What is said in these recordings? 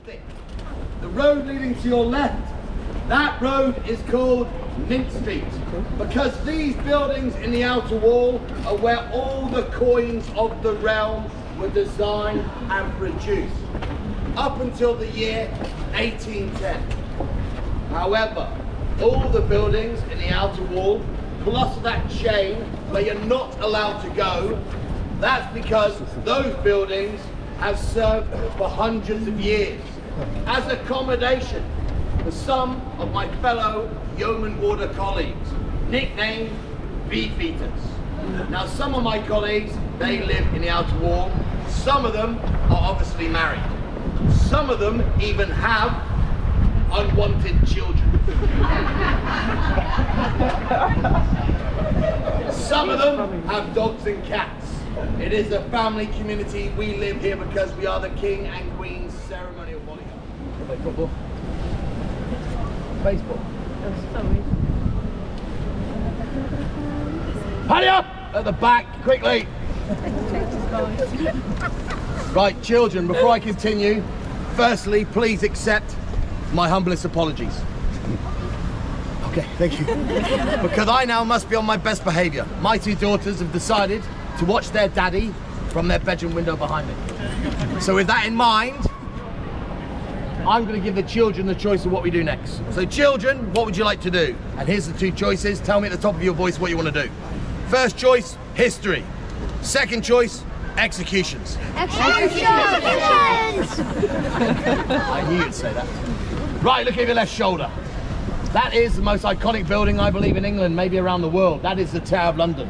thick. The road leading to your left, that road is called Mint Street, because these buildings in the outer wall are where all the coins of the realm were designed and produced, up until the year 1810. However, all the buildings in the outer wall, plus that chain where you're not allowed to go, that's because those buildings have served for hundreds of years as accommodation for some of my fellow Yeoman border colleagues, nicknamed beef eaters. Now, some of my colleagues, they live in the outer wall. Some of them are obviously married. Some of them even have unwanted children. Some of them have dogs and cats. It is a family community. We live here because we are the king and queen's ceremonial bodyguard. Play football. Baseball. Hurry up! At the back, quickly. Right, children, before I continue, firstly, please accept my humblest apologies. Okay, thank you. Because I now must be on my best behavior. My two daughters have decided to watch their daddy from their bedroom window behind me. So with that in mind, I'm going to give the children the choice of what we do next. So children, what would you like to do? And here's the two choices. Tell me at the top of your voice what you want to do. First choice, history. Second choice, executions. Executions! I knew you'd say that. Right, look at your left shoulder. That is the most iconic building, I believe, in England, maybe around the world. That is the Tower of London.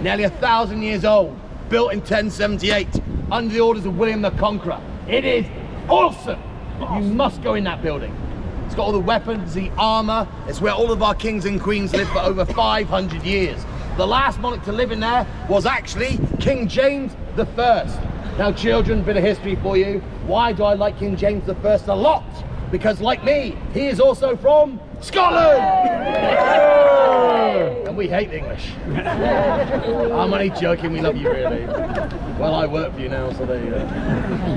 Nearly 1,000 years old, built in 1078, under the orders of William the Conqueror. It is awesome. You must go in that building. It's got all the weapons, the armor. It's where all of our kings and queens lived for over 500 years. The last monarch to live in there was actually King James I. Now children, bit of history for you. Why do I like King James I a lot? Because like me, he is also from Scotland! And we hate the English. I'm only joking, we love you really. Well, I work for you now, so there you go.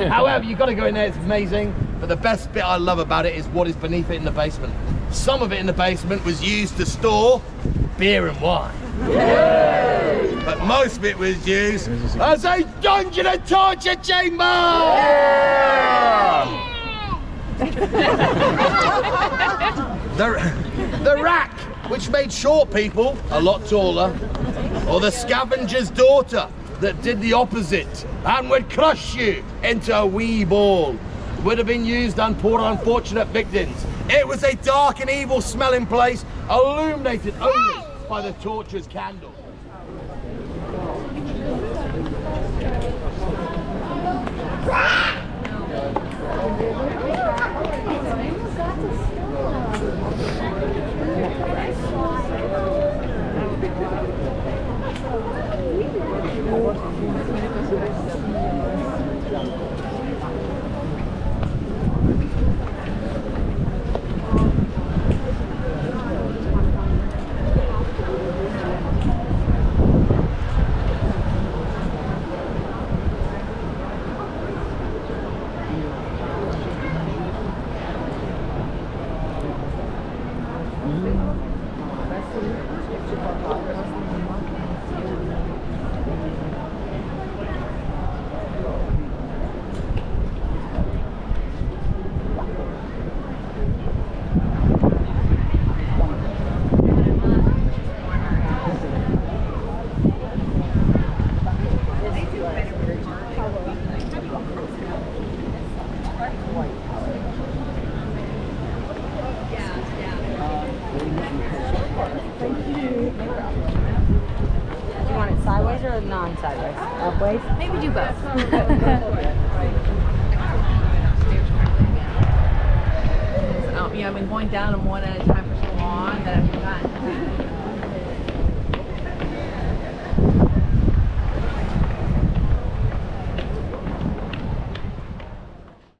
However, you've got to go in there, it's amazing. But the best bit I love about it is what is beneath it in the basement. Some of it in the basement was used to store beer and wine. But most of it was used as a dungeon and torture chamber! The rack, which made short people a lot taller, or the scavenger's daughter that did the opposite and would crush you into a wee ball, would have been used on poor unfortunate victims. It was a dark and evil smelling place, illuminated only by the torturer's candle. Sideways or non-sideways? Upways? Maybe do both. Yeah, I've been going down them one at a time for so long that I've forgotten.